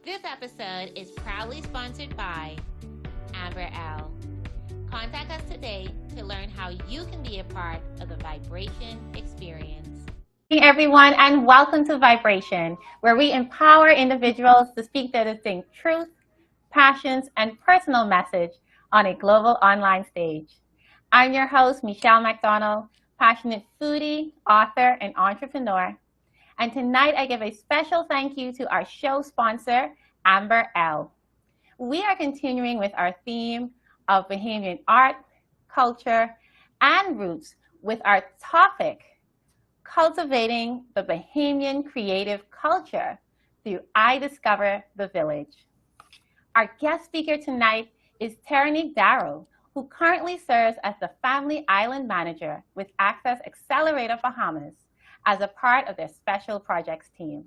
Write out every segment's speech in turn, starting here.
This episode is proudly sponsored by Amber L. Contact us today to learn how you can be a part of the vibration experience. Hey everyone, and welcome to Vibration, where we empower individuals to speak their distinct truth, passions, and personal message on a global online stage. I'm your host, Michelle McDonald, passionate foodie, author, and entrepreneur. And tonight I give a special thank you to our show sponsor, Amber L. We are continuing with our theme of Bahamian art, culture, and roots with our topic, Cultivating the Bahamian Creative Culture through Idiscover the Village. Our guest speaker tonight is Tehranique Darrell, who currently serves as the Family Island Manager with Access Accelerator Bahamas as a part of their Special Projects team.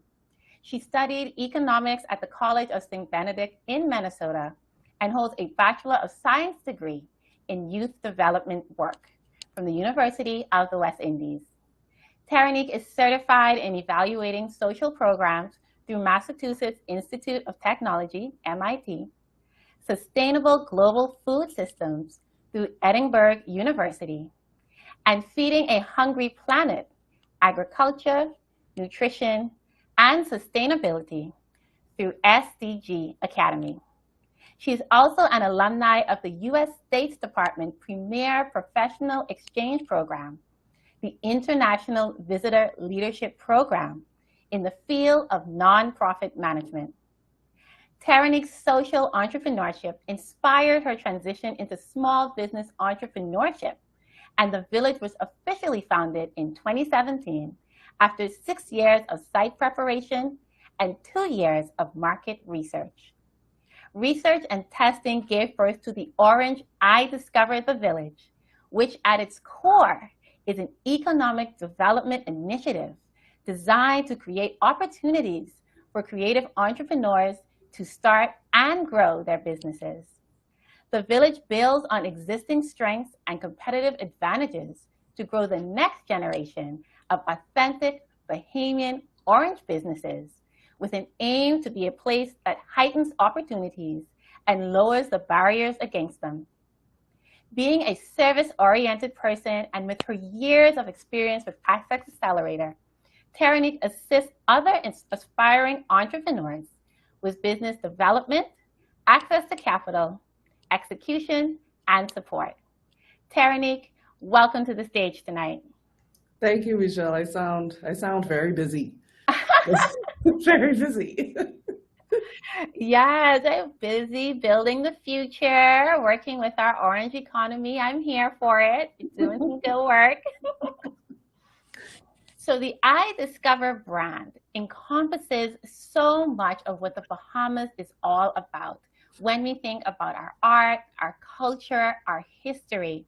She studied economics at the College of St. Benedict in Minnesota and holds a Bachelor of Science degree in Youth Development work from the University of the West Indies. Tehranique is certified in evaluating social programs through Massachusetts Institute of Technology, MIT, Sustainable Global Food Systems through Edinburgh University, and Feeding a Hungry Planet, Agriculture, Nutrition, and Sustainability through SDG Academy. She's also an alumni of the U.S. State Department Premier Professional Exchange Program, the International Visitor Leadership Program in the field of nonprofit management. Tehranique's social entrepreneurship inspired her transition into small business entrepreneurship, and the village was officially founded in 2017 after 6 years of site preparation and 2 years of market research. Research and testing gave birth to the Orange Idiscover the Village, which at its core is an economic development initiative designed to create opportunities for creative entrepreneurs to start and grow their businesses. The village builds on existing strengths and competitive advantages to grow the next generation of authentic Bahamian orange businesses with an aim to be a place that heightens opportunities and lowers the barriers against them. Being a service-oriented person and with her years of experience with Access Accelerator, Tehranique assists other aspiring entrepreneurs with business development, access to capital, execution, and support. Tehranique, welcome to the stage tonight. Thank you, Michelle. I sound very busy. Very busy. Yes, I'm busy building the future, working with our orange economy. I'm here for it, doing some good work. So the Idiscover brand encompasses so much of what the Bahamas is all about when we think about our art, our culture, our history,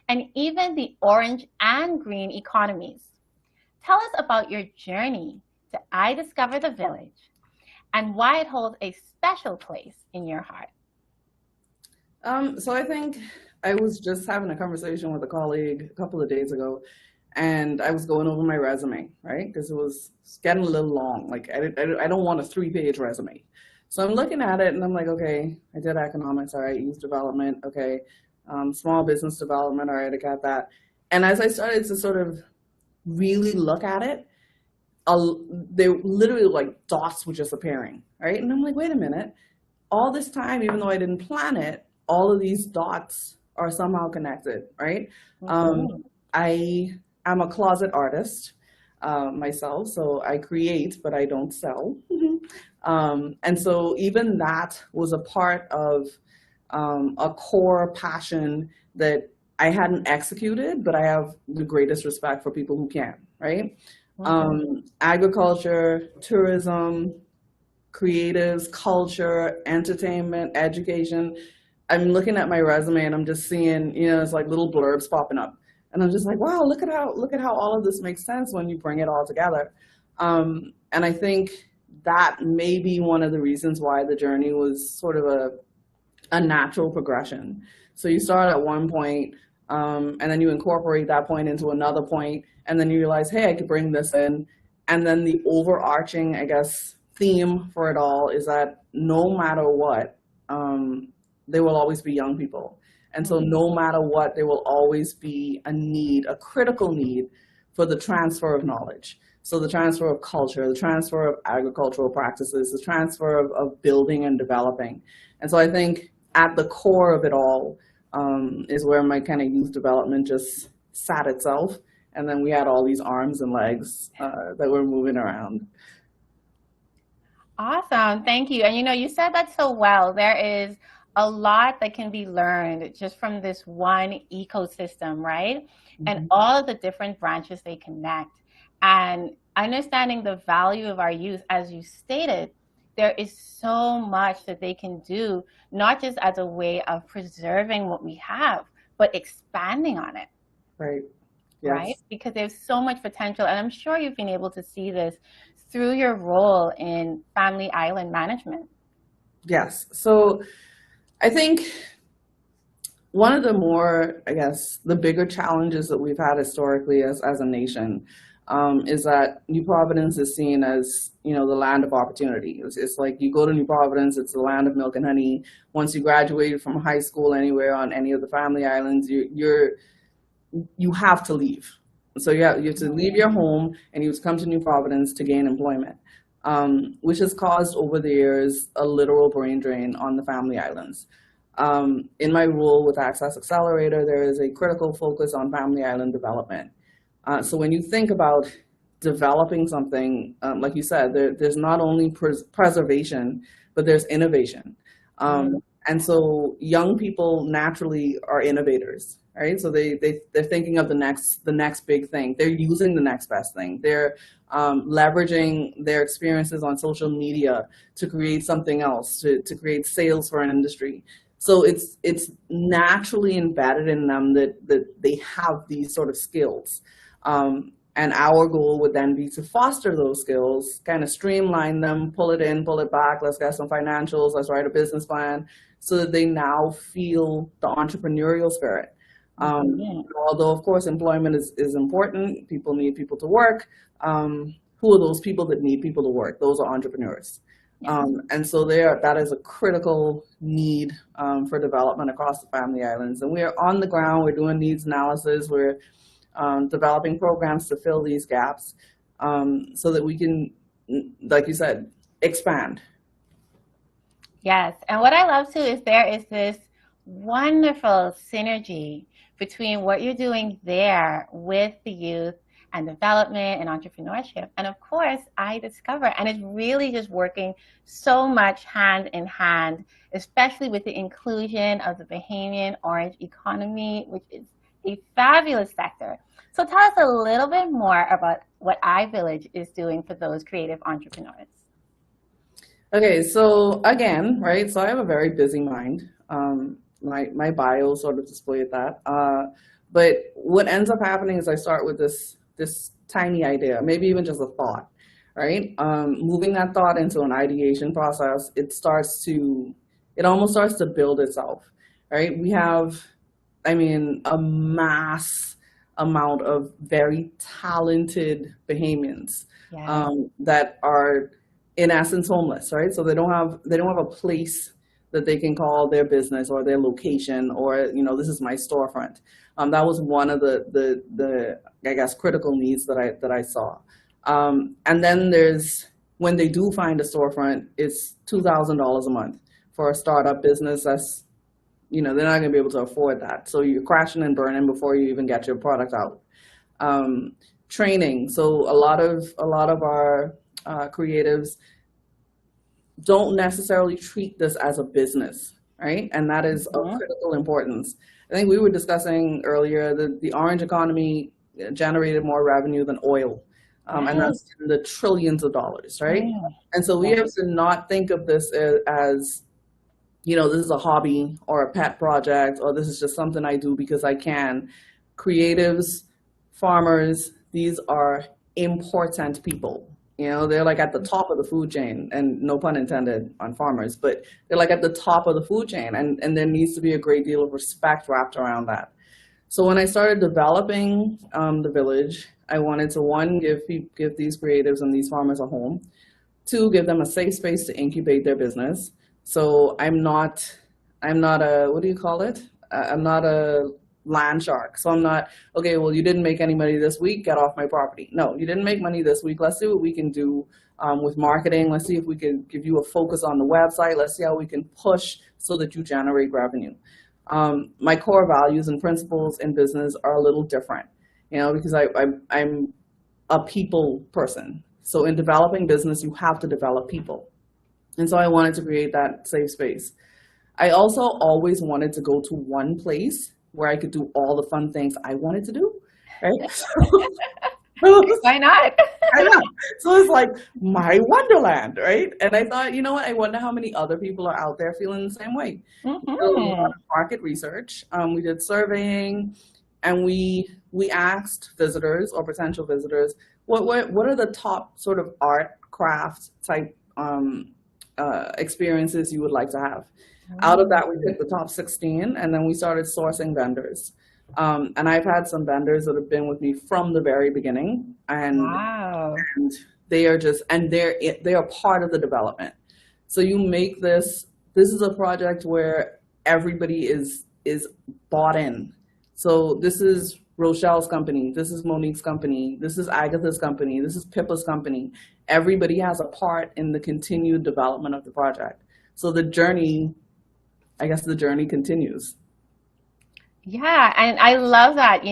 and even the orange and green economies. Tell us about your journey to Idiscover the Village and why it holds a special place in your heart. So I think I was just having a conversation with a colleague a couple of days ago, and I was going over my resume, right? Because it was getting a little long. Like I don't want a 3-page resume. So I'm looking at it and I'm like, okay, I did economics, all right, youth development, okay, small business development, all right, I got that. And as I started to sort of really look at it, they literally like dots were just appearing, right? And I'm like, wait a minute, all this time, even though I didn't plan it, all of these dots are somehow connected, right? Mm-hmm. I am a closet artist myself, so I create, but I don't sell. And so even that was a part of a core passion that I hadn't executed, but I have the greatest respect for people who can, right? Agriculture, tourism, creatives, culture, entertainment, education. I'm looking at my resume and I'm just seeing, it's like little blurbs popping up. And I'm just like, wow, look at how all of this makes sense when you bring it all together. And I think that may be one of the reasons why the journey was sort of a natural progression. So you start at one point, and then you incorporate that point into another point, and then you realize, hey, I could bring this in. And then the overarching, I guess, theme for it all is that no matter what, there will always be young people. And so no matter what, there will always be a need, a critical need for the transfer of knowledge. So the transfer of culture, the transfer of agricultural practices, the transfer of building and developing. And so I think at the core of it all is where my kind of youth development just sat itself. And then we had all these arms and legs that were moving around. Awesome. Thank you. And you said that so well. There is a lot that can be learned just from this one ecosystem, right? And all of the different branches they connect. And understanding the value of our youth, as you stated, there is so much that they can do, not just as a way of preserving what we have, but expanding on it. Right. Yes. Right? Because there's so much potential. And I'm sure you've been able to see this through your role in family island management. Yes. So I think one of the more, I guess, the bigger challenges that we've had historically as a nation is that New Providence is seen as, the land of opportunity. It's like you go to New Providence, it's the land of milk and honey. Once you graduate from high school anywhere on any of the family islands, you have to leave. So you have to leave your home and you have to come to New Providence to gain employment, which has caused over the years a literal brain drain on the family islands. In my role with Access Accelerator, there is a critical focus on family island development. So when you think about developing something, like you said, there's not only preservation, but there's innovation. And so young people naturally are innovators, right? So they're thinking of the next big thing. They're using the next best thing. They're leveraging their experiences on social media to create something else, to create sales for an industry. So it's naturally embedded in them that they have these sort of skills. And our goal would then be to foster those skills, kind of streamline them, pull it in, pull it back, let's get some financials, let's write a business plan, so that they now feel the entrepreneurial spirit. Although, of course, employment is important, people need people to work. Who are those people that need people to work? Those are entrepreneurs. And so that is a critical need for development across the family islands. And we are on the ground, we're doing needs analysis, we're developing programs to fill these gaps so that we can, like you said, expand. Yes, and what I love too is there is this wonderful synergy between what you're doing there with the youth and development and entrepreneurship, and of course Idiscover, and it's really just working so much hand in hand, especially with the inclusion of the Bahamian Orange Economy, which is a fabulous sector. So tell us a little bit more about what iVillage is doing for those creative entrepreneurs. Okay, so again, right, so I have a very busy mind. My bio sort of displayed that. But what ends up happening is I start with this tiny idea, maybe even just a thought, right? Moving that thought into an ideation process, it almost starts to build itself, right? We have, a mass amount of very talented Bahamians that are in essence homeless, right? So they don't have a place that they can call their business or their location, or this is my storefront. That was one of the I guess critical needs that I saw. And then when they do find a storefront, it's $2,000 a month for a startup business. That's they're not going to be able to afford that. So you're crashing and burning before you even get your product out. Training. So a lot of our creatives don't necessarily treat this as a business, right? And that is of critical importance. I think we were discussing earlier that the orange economy generated more revenue than oil. And that's in the trillions of dollars, right? And so we have to not think of this as this is a hobby or a pet project, or this is just something I do because I can. Creatives, farmers, these are important people. They're like at the top of the food chain, and no pun intended on farmers, but they're like at the top of the food chain, and there needs to be a great deal of respect wrapped around that. So when I started developing the village, I wanted to, one, give these creatives and these farmers a home. Two, give them a safe space to incubate their business. So I'm not a, what do you call it? I'm not a land shark. So I'm not, okay, well, you didn't make any money this week, get off my property. No, you didn't make money this week. Let's see what we can do with marketing. Let's see if we can give you a focus on the website. Let's see how we can push so that you generate revenue. My core values and principles in business are a little different, because I'm a people person. So in developing business, you have to develop people. And so I wanted to create that safe space. I also always wanted to go to one place where I could do all the fun things I wanted to do, right? Why not? I know. So it's like my wonderland, right? And I thought, you know what? I wonder how many other people are out there feeling the same way. Mm-hmm. We did a lot of market research. We did surveying, and we asked visitors or potential visitors, what are the top sort of art, craft type experiences you would like to have? Out of that, we picked the top 16, and then we started sourcing vendors. And I've had some vendors that have been with me from the very beginning, and, wow. and they are just, and they are part of the development. So you make this is a project where everybody is bought in. So this is Rochelle's company, this is Monique's company, this is Agatha's company, this is Pippa's company. Everybody has a part in the continued development of the project. So the journey continues. Yeah, and I love that.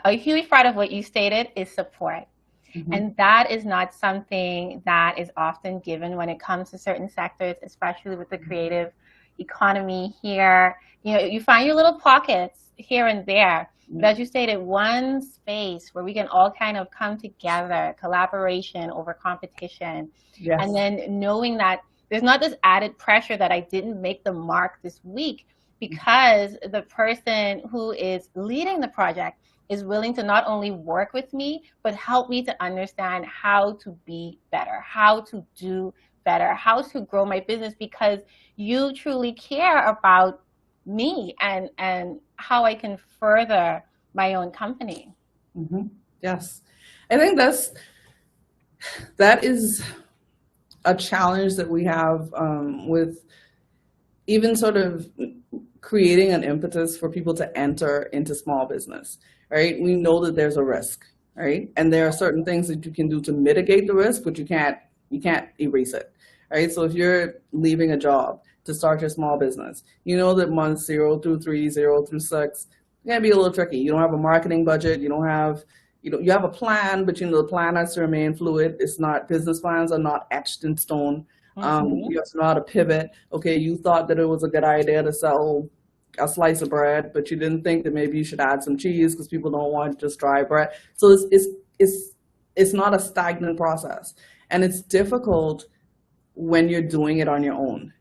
A huge part of what you stated is support. Mm-hmm. And that is not something that is often given when it comes to certain sectors, especially with the creative economy here. You find your little pockets here and there. Mm-hmm. But as you stated, one space where we can all kind of come together, collaboration over competition. Yes. And then knowing that there's not this added pressure that I didn't make the mark this week, because the person who is leading the project is willing to not only work with me, but help me to understand how to be better, how to do better, how to grow my business, because you truly care about me and how I can further my own company. Mm-hmm. Yes. I think that is a challenge that we have with even sort of creating an impetus for people to enter into small business, right? We know that there's a risk, right? And there are certain things that you can do to mitigate the risk, but you can't erase it, right? So if you're leaving a job to start your small business, you know that months 0 through 3, 0 through 6, it's gonna be a little tricky. You don't have a marketing budget, you have a plan, but the plan has to remain fluid. It's not, business plans are not etched in stone. You have to know how to pivot. Okay, you thought that it was a good idea to sell a slice of bread, but you didn't think that maybe you should add some cheese because people don't want just dry bread. So it's not a stagnant process, and it's difficult when you're doing it on your own.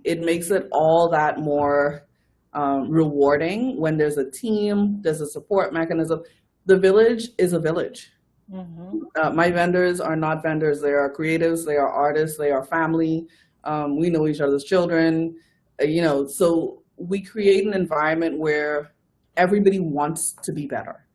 It makes it all that more rewarding when there's a team, there's a support mechanism. The village is a village. Mm-hmm. My vendors are not vendors. They are creatives. They are artists. They are family. We know each other's children. So we create an environment where everybody wants to be better,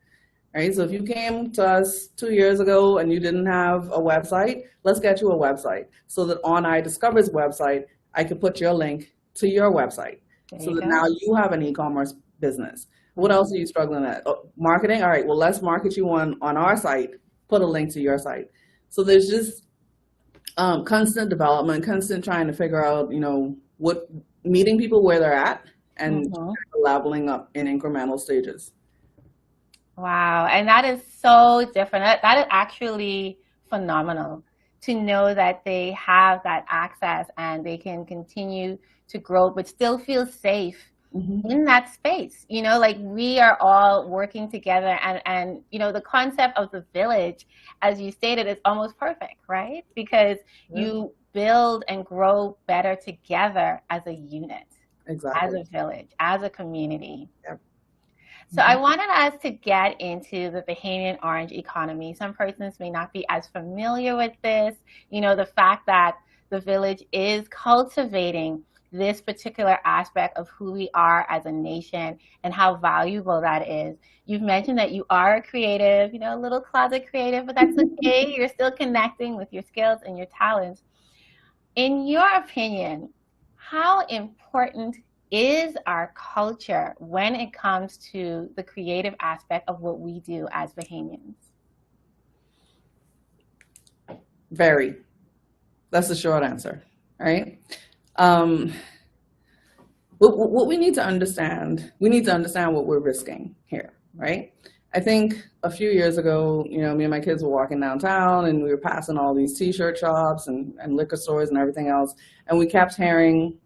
right? So if you came to us 2 years ago and you didn't have a website, let's get you a website so that on Idiscover's website, I could put your link to your website so that now you have an e-commerce business. What else are you struggling at? Oh, marketing? All right, well, let's market you on our site, put a link to your site. So there's just constant development, constant trying to figure out, meeting people where they're at and leveling up in incremental stages. Wow, and that is so different. That is actually phenomenal to know that they have that access and they can continue to grow, but still feel safe in that space. We are all working together, and the concept of the village, as you stated, is almost perfect, right? Because you build and grow better together as a unit, as a village, as a community. Yep. So I wanted us to get into the Bahamian Orange Economy. Some persons may not be as familiar with this. The fact that the village is cultivating this particular aspect of who we are as a nation and how valuable that is. You've mentioned that you are a creative, a little closet creative, but that's okay. You're still connecting with your skills and your talents. In your opinion, how important is our culture when it comes to the creative aspect of what we do as Bahamians? Very. That's the short answer, right? What we need to understand what we're risking here, right? I think a few years ago, me and my kids were walking downtown and we were passing all these t-shirt shops and liquor stores and everything else. And we kept hearing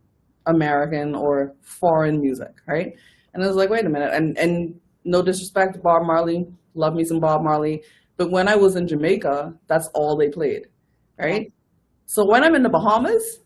American or foreign music, right? And I was like, wait a minute. And no disrespect to Bob Marley, love me some Bob Marley. But when I was in Jamaica, that's all they played, right? So when I'm in the Bahamas,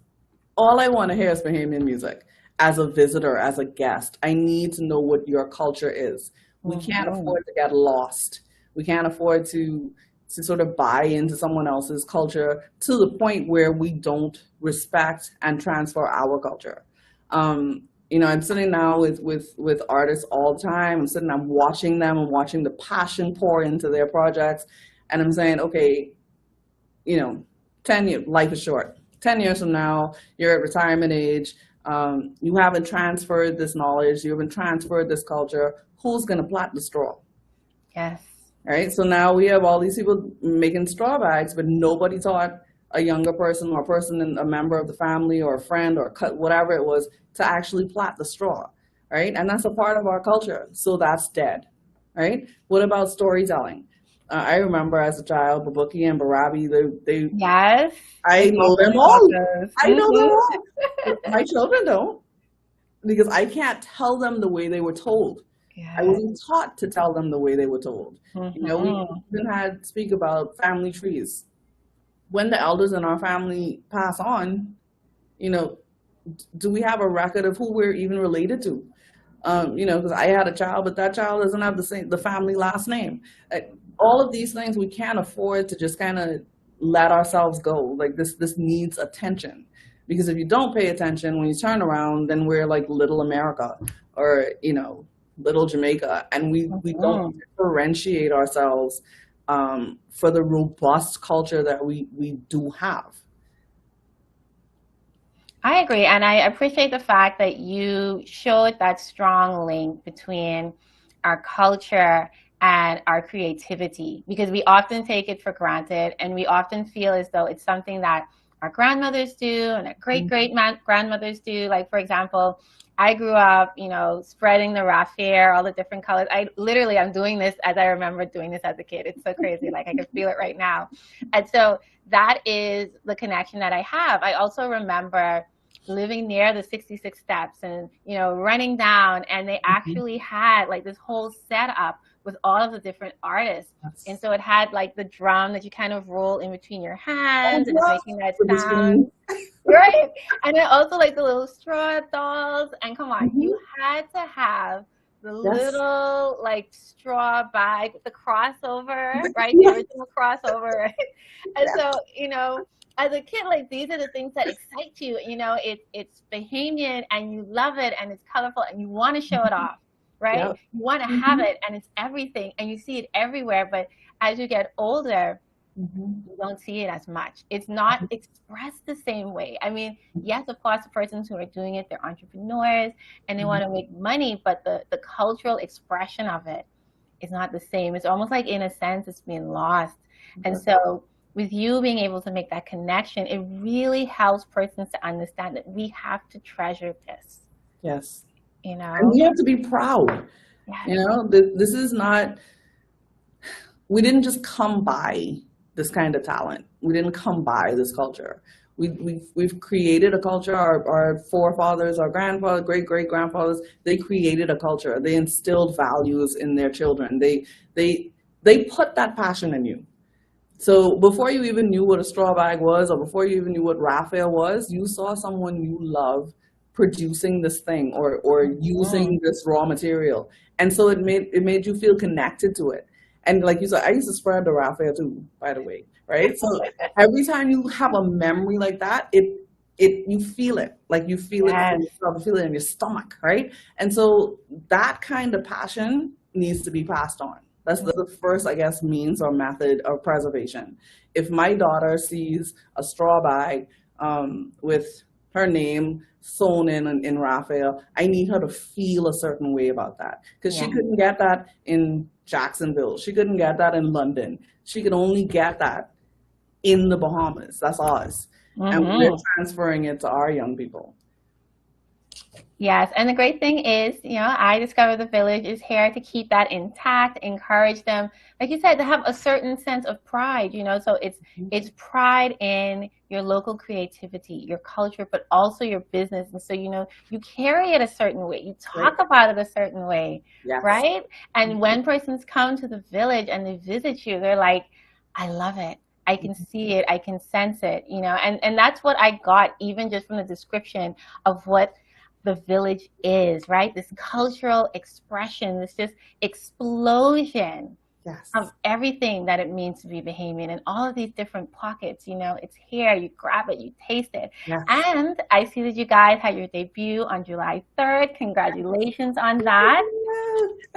all I want to hear is Bahamian music. As a visitor, as a guest, I need to know what your culture is. We can't afford to get lost. We can't afford to sort of buy into someone else's culture to the point where we don't respect and transfer our culture. I'm sitting now with artists all the time. I'm watching them and watching the passion pour into their projects. And I'm saying, okay, 10 years, life is short. 10 years from now, you're at retirement age. You haven't transferred this knowledge. You haven't transferred this culture. Who's going to plait the straw? Yes. Right. So now we have all these people making straw bags, but nobody taught a younger person or a person, a member of the family or a friend or whatever it was, to actually plait the straw. Right. And that's a part of our culture. So that's dead. Right. What about storytelling? I remember as a child, Babuki and Barabi, they yes, I know them all. I know them all. My children don't, because I can't tell them the way they were told. Yes. I wasn't taught to tell them the way they were told. We even had speak about family trees. When the elders in our family pass on, do we have a record of who we're even related to? Because I had a child, but that child doesn't have the family last name. All of these things we can't afford to just kind of let ourselves go. Like this needs attention, because if you don't pay attention, when you turn around, then we're like little America or little Jamaica, and we don't differentiate ourselves for the robust culture that we do have. I agree, and I appreciate the fact that you showed that strong link between our culture and our creativity, because we often take it for granted and we often feel as though it's something that our grandmothers do and our great-great-grandmothers do. Like, for example, I grew up, spreading the raffia, all the different colors. I'm doing this as I remember doing this as a kid. It's so crazy. Like, I can feel it right now. And so that is the connection that I have. I also remember living near the 66 steps and, running down, and they actually had like this whole setup with all of the different artists. And so it had like the drum that you kind of roll in between your hands and making that sound. Right. And then also like the little straw dolls. And come on, you had to have the little like straw bag with the crossover, right? The original crossover. Right? And so, as a kid, like these are the things that excite you. It's Bahamian and you love it and it's colorful and you want to show it off. Right? Yep. You want to have it and it's everything and you see it everywhere. But as you get older, you don't see it as much. It's not expressed the same way. I mean, yes, of course, the persons who are doing it, they're entrepreneurs and they want to make money, but the cultural expression of it is not the same. It's almost like, in a sense, it's being lost. And so with you being able to make that connection, it really helps persons to understand that we have to treasure this. Yes. And we have to be proud. Yes. This is not, we didn't just come by this kind of talent. We didn't come by this culture. We've created a culture. Our forefathers, our grandfathers, great-great-grandfathers, they created a culture. They instilled values in their children. They put that passion in you. So before you even knew what a straw bag was, or before you even knew what raffia was, you saw someone you love producing this thing or using this raw material. And so it made you feel connected to it. And like you said, I used to spread the raffia too, by the way, right? So every time you have a memory like that, you feel it, like you feel it for Yes. yourself, you feel it in your stomach, right? And so that kind of passion needs to be passed on. That's the first, I guess, means or method of preservation. If my daughter sees a straw bag with her name sewn in Raphael, I need her to feel a certain way about that, because she Yeah. couldn't get that in Jacksonville. She couldn't get that in London. She could only get that in the Bahamas. That's ours. And we're Hmm. transferring it to our young people. Yes, and the great thing is, I Discover the Village is here to keep that intact, encourage them, like you said, to have a certain sense of pride, so it's pride in your local creativity, your culture, but also your business. And so, you carry it a certain way, you Right. talk about it a certain way, Yes. right? And when persons come to the village and they visit you, they're like, I love it. I can see it, I can sense it, and that's what I got even just from the description of what the village is, right? This cultural expression, this just explosion Yes. of everything that it means to be Bahamian and all of these different pockets, it's here, you grab it, you taste it. Yes. And I see that you guys had your debut on July 3rd. Congratulations on that.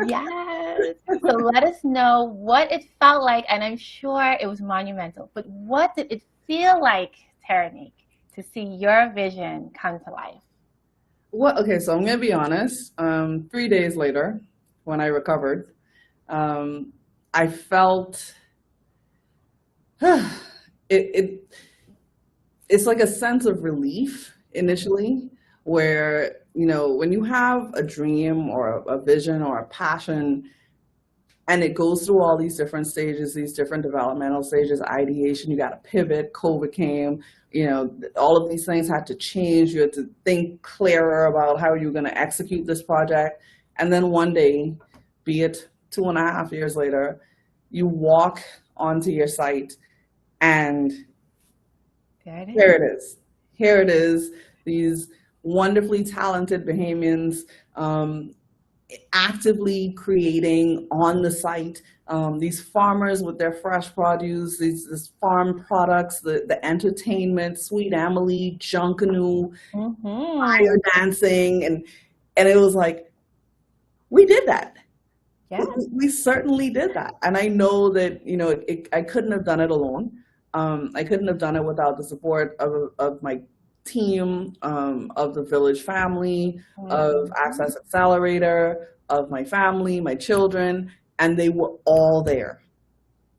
Yes. So let us know what it felt like, and I'm sure it was monumental, but what did it feel like, Tehranique, to see your vision come to life? Well, okay, so I'm going to be honest. 3 days later, when I recovered, I felt it's like a sense of relief initially, where, when you have a dream or a vision or a passion, and it goes through all these different stages, these different developmental stages, ideation, you got to pivot, COVID came, all of these things had to change. You had to think clearer about how you're going to execute this project. And then one day, be it 2.5 years later, you walk onto your site and here it is. Here it is. These wonderfully talented Bahamians actively creating on the site, these farmers with their fresh produce, these farm products, the entertainment, Sweet Emily, Junkanoo, fire dancing, and it was like, we did that. Yeah. We certainly did that. And I know that, I couldn't have done it alone. I couldn't have done it without the support of my team, of the village family, of Access Accelerator, of my family, my children, and they were all there.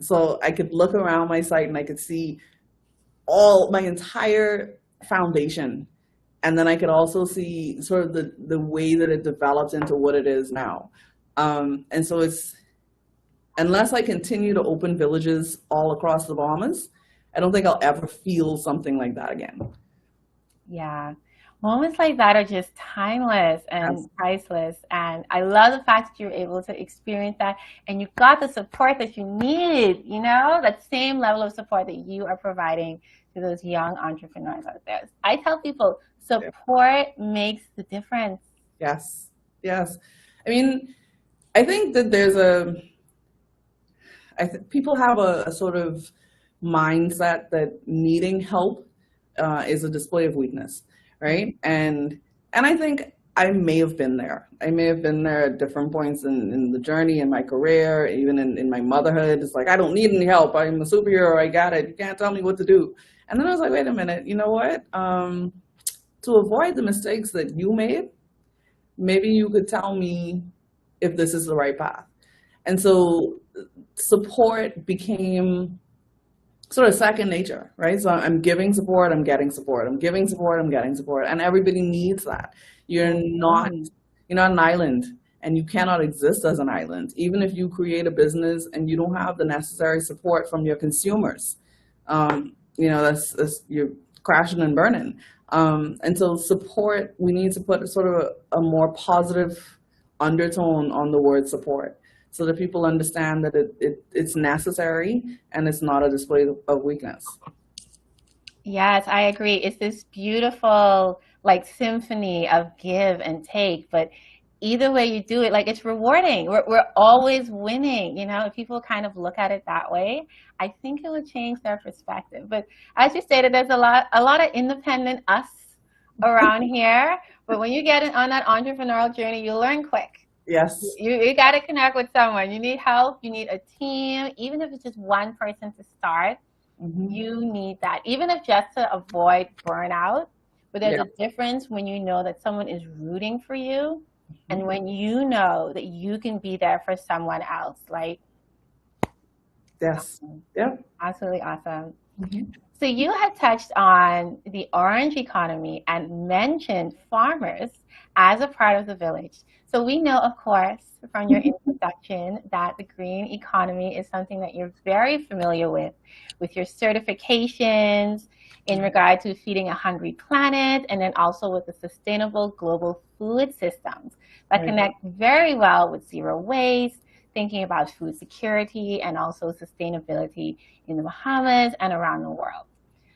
So I could look around my site and I could see all my entire foundation. And then I could also see sort of the way that it developed into what it is now. And so unless I continue to open villages all across the Bahamas, I don't think I'll ever feel something like that again. Yeah. Moments like that are just timeless and priceless. And I love the fact that you were able to experience that and you got the support that you needed, that same level of support that you are providing to those young entrepreneurs out there. I tell people support makes the difference. Yes. Yes. I mean, I think that people have a sort of mindset that needing help is a display of weakness, right? And I think I may have been there. I may have been there at different points in the journey, in my career, even in my motherhood. It's like, I don't need any help. I'm a superhero. I got it. You can't tell me what to do. And then I was like, wait a minute. You know what? To avoid the mistakes that you made, maybe you could tell me if this is the right path. And so support became sort of second nature, right? So I'm giving support, I'm getting support, I'm giving support, I'm getting support, and everybody needs that. You're not an island, and you cannot exist as an island, even if you create a business and you don't have the necessary support from your consumers. That's you're crashing and burning. And so support, we need to put sort of a more positive undertone on the word support, so that people understand that it's necessary and it's not a display of weakness. Yes, I agree. It's this beautiful symphony of give and take, but either way you do it, like it's rewarding. We're always winning, you know. If people kind of look at it that way, I think it would change their perspective. But as you stated, there's a lot of independent us around here. But when you get on that entrepreneurial journey, you learn quick. Yes. You got to connect with someone. You need help. You need a team. Even if it's just one person to start, you need that. Even if just to avoid burnout. But there's a difference when you know that someone is rooting for you and when you know that you can be there for someone else. Like, yes. Awesome. Yep. Absolutely awesome. So you had touched on the orange economy and mentioned farmers as a part of the village. So we know, of course, from your introduction that the green economy is something that you're very familiar with your certifications in regard to feeding a hungry planet, and then also with the sustainable global food systems that connect very well with zero waste, thinking about food security and also sustainability in the Bahamas and around the world.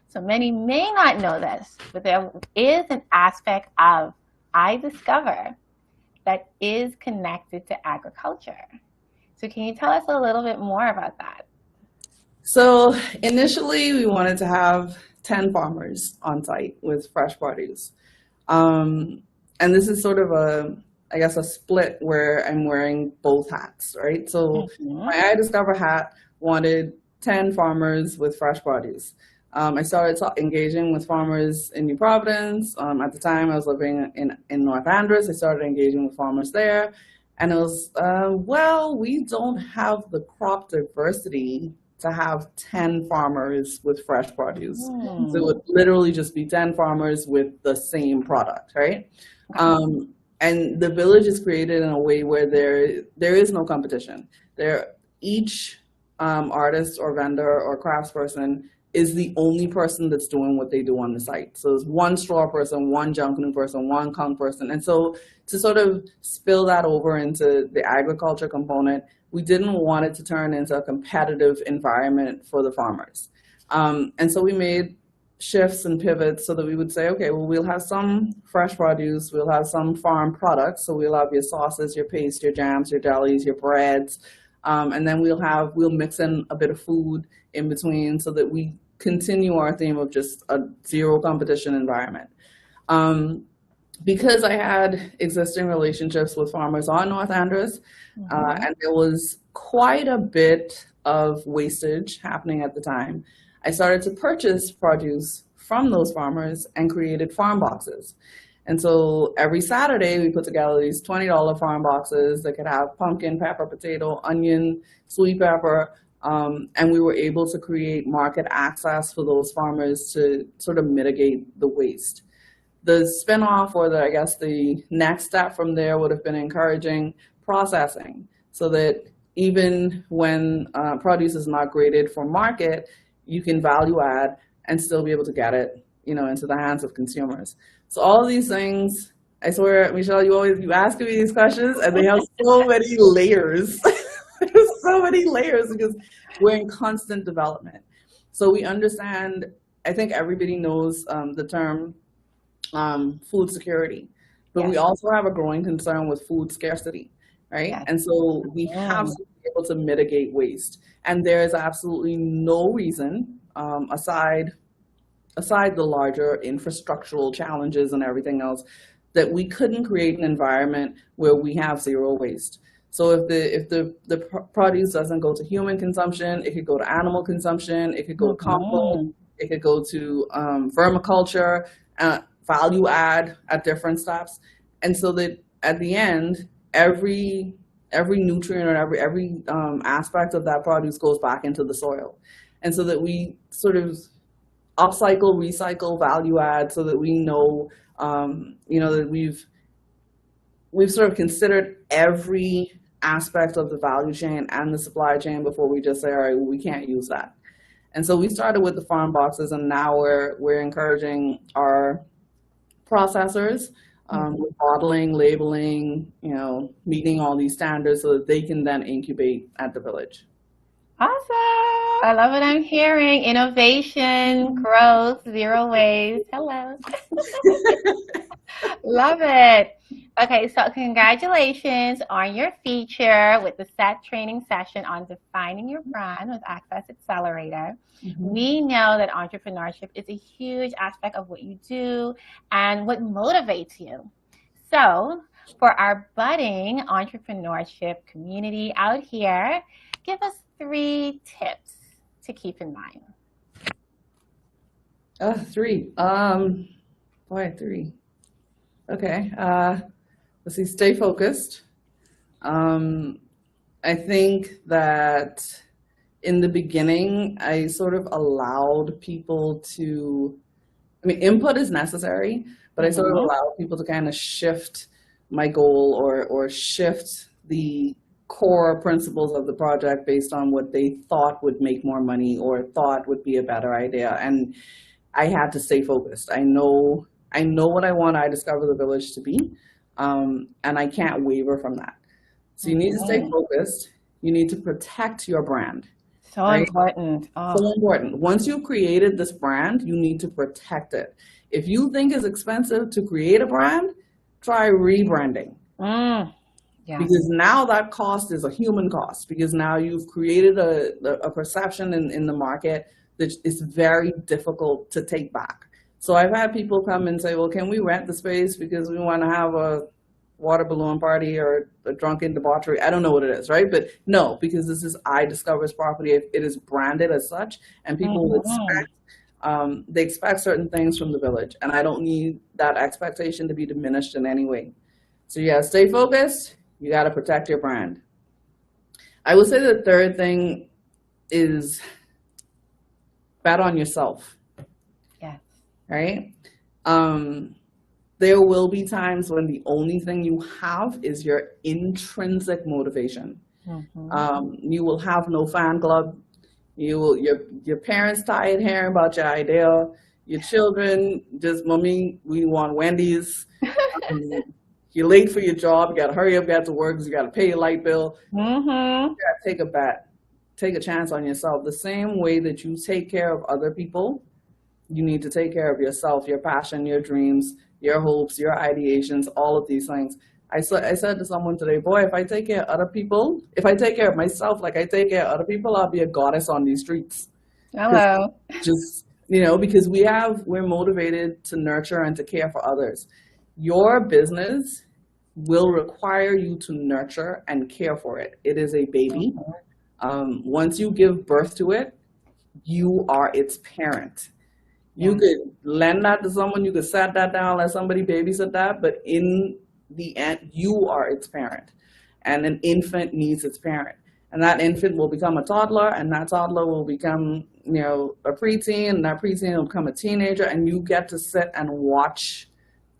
So many may not know this, but there is an aspect of Idiscover that is connected to agriculture. So can you tell us a little bit more about that? So initially we wanted to have 10 farmers on site with fresh produce. And this is sort of a split where I'm wearing both hats, right? So my Idiscover hat wanted 10 farmers with fresh produce. I started engaging with farmers in New Providence. At the time I was living in North Andros. I started engaging with farmers there. And it was, we don't have the crop diversity to have 10 farmers with fresh produce. So it would literally just be 10 farmers with the same product, right? And the village is created in a way where there is no competition. Each artist or vendor or craftsperson is the only person that's doing what they do on the site. So there's one straw person, one Junkanoo person, one conch person. And so to sort of spill that over into the agriculture component, we didn't want it to turn into a competitive environment for the farmers. And so we made shifts and pivots so that we would say, okay, well, we'll have some fresh produce, we'll have some farm products. So we'll have your sauces, your paste, your jams, your jellies, your breads. And then we'll mix in a bit of food in between so that we continue our theme of just a zero competition environment. Because I had existing relationships with farmers on North Andros, and there was quite a bit of wastage happening at the time, I started to purchase produce from those farmers and created farm boxes. And so every Saturday we put together these $20 farm boxes that could have pumpkin, pepper, potato, onion, sweet pepper, and we were able to create market access for those farmers to sort of mitigate the waste. The spinoff, or the next step from there, would have been encouraging processing so that even when produce is not graded for market, you can value add and still be able to get it, into the hands of consumers. So all of these things, I swear, Michelle, you ask me these questions and they have so many layers. There's so many layers because we're in constant development. So we understand, I think everybody knows the term food security, but we also have a growing concern with food scarcity, right? And so we have to be able to mitigate waste. And there is absolutely no reason, aside the larger infrastructural challenges and everything else, that we couldn't create an environment where we have zero waste. So if the produce doesn't go to human consumption, it could go to animal consumption, it could go to compost, it could go to vermiculture, value add at different steps. And so that at the end, every nutrient or every aspect of that produce goes back into the soil. And so that we sort of upcycle, recycle, value add, so that we know, that we've sort of considered every aspect of the value chain and the supply chain before we just say, all right, well, we can't use that. And so we started with the farm boxes, and now we're encouraging our processors with bottling, labeling, meeting all these standards so that they can then incubate at the village. Awesome. I love what I'm hearing. Innovation, growth, zero waste. Hello. Love it. Okay, so congratulations on your feature with the SET training session on defining your brand with Access Accelerator. We know that entrepreneurship is a huge aspect of what you do and what motivates you. So, for our budding entrepreneurship community out here, give us 3 tips to keep in mind. 3. Boy, 3. Okay. Let's see. Stay focused. I think that in the beginning, I sort of allowed people to, I mean, input is necessary, but I sort of allowed people to kind of shift my goal or shift the core principles of the project based on what they thought would make more money or thought would be a better idea. And I had to stay focused. I know what I want Idiscover the Village to be, and I can't waver from that. So you need to stay focused. You need to protect your brand. So important. Oh. So important. Once you've created this brand, you need to protect it. If you think it's expensive to create a brand, try rebranding. Yeah. Because now that cost is a human cost, because now you've created a perception in the market that is very difficult to take back. So I've had people come and say, well, can we rent the space because we want to have a water balloon party or a drunken debauchery? I don't know what it is, right? But no, because this is Idiscover's property. It is branded as such, and people will expect, they expect certain things from the village, and I don't need that expectation to be diminished in any way. So yeah, stay focused. You got to protect your brand. I would say the third thing is bet on yourself. Yes. Right? There will be times when the only thing you have is your intrinsic motivation. You will have no fan club. Your parents tired hearing about your idea. Your children just, mommy, we want Wendy's. You're late for your job. You got to hurry up, get to work because you got to pay your light bill. You got to take a bet. Take a chance on yourself. The same way that you take care of other people, you need to take care of yourself, your passion, your dreams, your hopes, your ideations, all of these things. I said to someone today, boy, if I take care of other people, if I take care of myself like I take care of other people, I'll be a goddess on these streets. Hello. Just, because we're motivated to nurture and to care for others. Your business will require you to nurture and care for it. It is a baby. Once you give birth to it, you are its parent. You could lend that to someone, you could set that down, let somebody babysit that, but in the end, you are its parent. And an infant needs its parent. And that infant will become a toddler, and that toddler will become, a preteen, and that preteen will become a teenager, and you get to sit and watch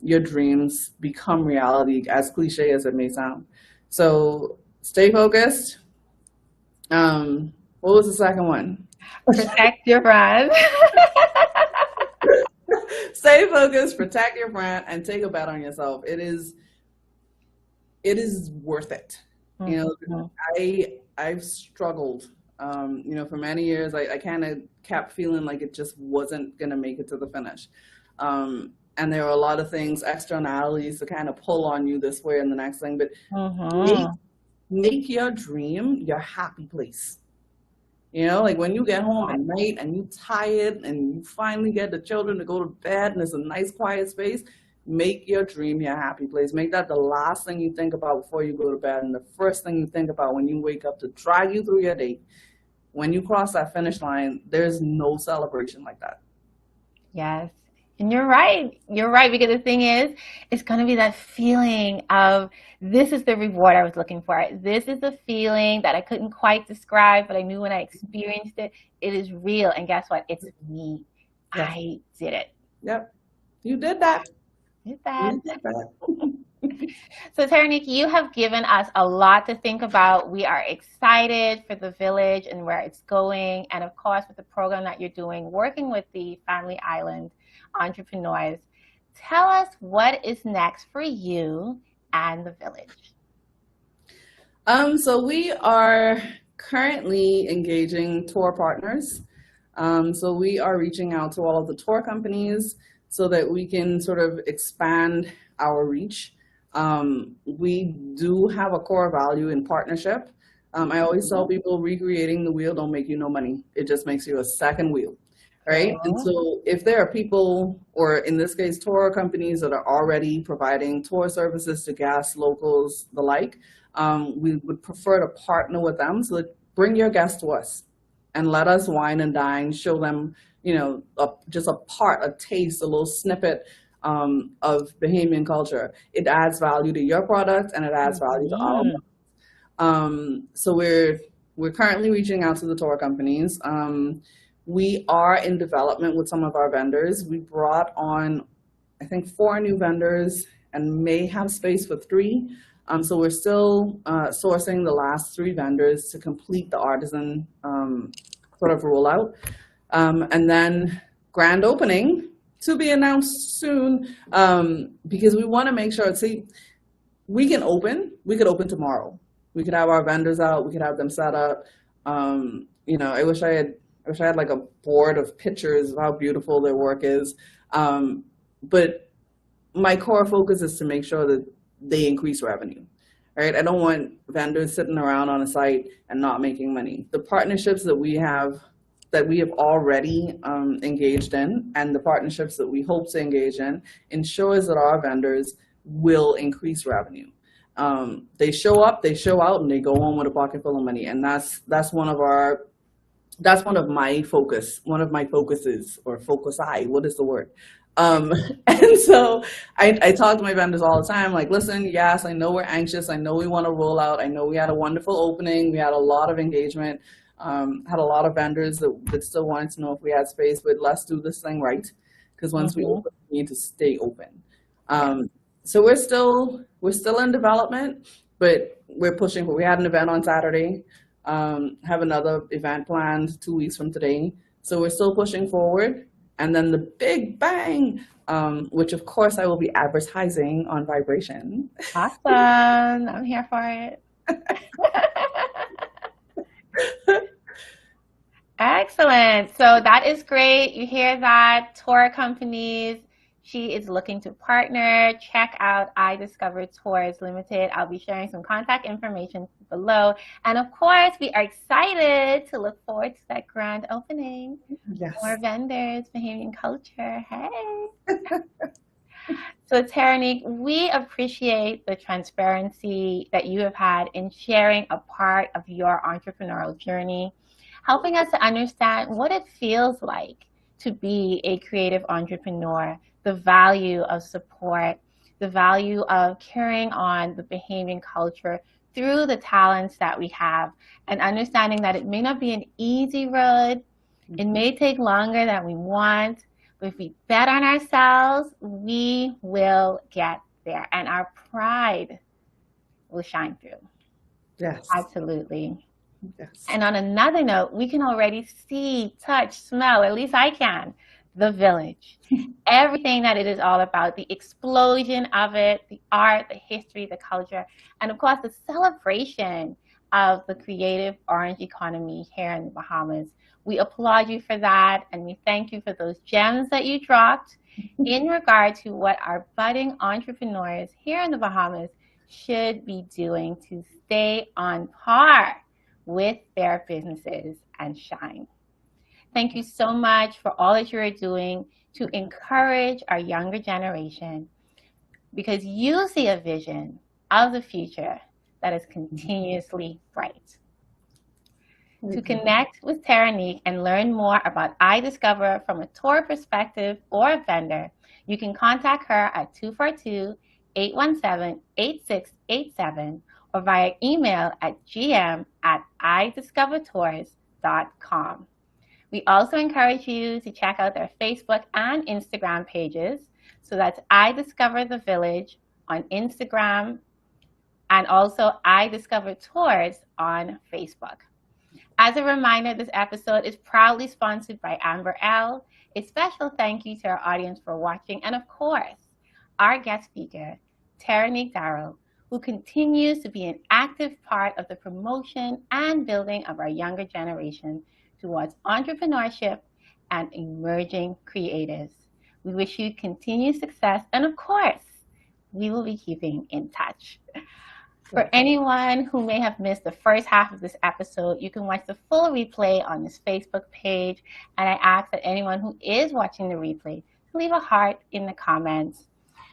your dreams become reality, as cliche as it may sound. So stay focused. What was the second one? Protect your brand. Stay focused, protect your brand, and take a bet on yourself. It is worth it. I've struggled. For many years, I kind of kept feeling like it just wasn't gonna make it to the finish. And there are a lot of things, externalities to kind of pull on you this way and the next thing. But make your dream your happy place. Like when you get home at night and you're tired and you finally get the children to go to bed and it's a nice quiet space, make your dream your happy place. Make that the last thing you think about before you go to bed and the first thing you think about when you wake up to drag you through your day. When you cross that finish line, there's no celebration like that. Yes. And you're right. You're right, because the thing is, it's going to be that feeling of, this is the reward I was looking for. This is the feeling that I couldn't quite describe, but I knew when I experienced it, it is real. And guess what? It's me. Yes. I did it. Yep. You did that. You did that. So Tehranique, you have given us a lot to think about. We are excited for the village and where it's going. And of course, with the program that you're doing, working with the Family Island entrepreneurs. Tell us what is next for you and the village. So we are currently engaging tour partners. So we are reaching out to all of the tour companies so that we can sort of expand our reach. We do have a core value in partnership. I always tell people recreating the wheel don't make you no money. It just makes you a second wheel, right? And so if there are people, or in this case, tour companies that are already providing tour services to guests, locals, the like, we would prefer to partner with them. So that bring your guests to us and let us wine and dine, show them, just a part, a taste, a little snippet of Bahamian culture. It adds value to your product and it adds value to our product. So we're currently reaching out to the tour companies. We are in development with some of our vendors. We brought on, I think, 4 new vendors and may have space for 3. So we're still sourcing the last 3 vendors to complete the artisan sort of rollout. And then grand opening to be announced soon, because we want to make sure, we could open tomorrow. We could have our vendors out, we could have them set up. I wish I had like a board of pictures of how beautiful their work is. But my core focus is to make sure that they increase revenue, right? I don't want vendors sitting around on a site and not making money. The partnerships that we have already engaged in, and the partnerships that we hope to engage in, ensures that our vendors will increase revenue. They show up, they show out, and they go home with a pocket full of money. And that's one of my focuses, or focusi. What is the word? And so I talk to my vendors all the time, like, listen, yes, I know we're anxious. I know we want to roll out. I know we had a wonderful opening. We had a lot of engagement, had a lot of vendors that still wanted to know if we had space, but let's do this thing right. Because once we open, we need to stay open. So we're still in development, but we're pushing. We had an event on Saturday, have another event planned 2 weeks from today. So we're still pushing forward. And then the big bang, which of course I will be advertising on Vibration. Awesome. I'm here for it. Excellent. So that is great. You hear that? Tour companies. She is looking to partner. Check out iDiscover Tours Limited. I'll be sharing some contact information below. And of course, we are excited to look forward to that grand opening. Yes. More vendors, Bahamian culture. Hey. So Tehranique, we appreciate the transparency that you have had in sharing a part of your entrepreneurial journey, helping us to understand what it feels like to be a creative entrepreneur, the value of support, the value of carrying on the Bahamian culture through the talents that we have, and understanding that it may not be an easy road. It may take longer than we want, but if we bet on ourselves, we will get there, and our pride will shine through. Yes. Absolutely. Yes. And on another note, we can already see, touch, smell, at least I can, the village. Everything that it is all about, the explosion of it, the art, the history, the culture, and of course the celebration of the creative orange economy here in the Bahamas. We applaud you for that, and we thank you for those gems that you dropped in regard to what our budding entrepreneurs here in the Bahamas should be doing to stay on par with their businesses and shine. Thank you so much for all that you are doing to encourage our younger generation, because you see a vision of the future that is continuously bright. To connect with Tehranique and learn more about iDiscover from a tour perspective or a vendor, you can contact her at 242-817-8687 or via email at gm@idiscovertours.com. We also encourage you to check out their Facebook and Instagram pages. So that's iDiscover the Village on Instagram and also iDiscover Tours on Facebook. As a reminder, this episode is proudly sponsored by Amber L. A special thank you to our audience for watching, and of course, our guest speaker, Tehranique Darrell, who continues to be an active part of the promotion and building of our younger generation towards entrepreneurship and emerging creatives. We wish you continued success and, of course, we will be keeping in touch. For anyone who may have missed the first half of this episode, you can watch the full replay on this Facebook page. And I ask that anyone who is watching the replay to leave a heart in the comments.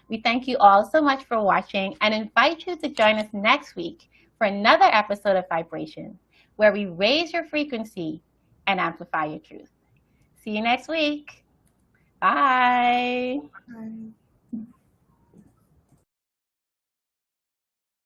We thank you all so much for watching and invite you to join us next week for another episode of Vibration, where we raise your frequency and amplify your truth. See you next week. Bye. Bye.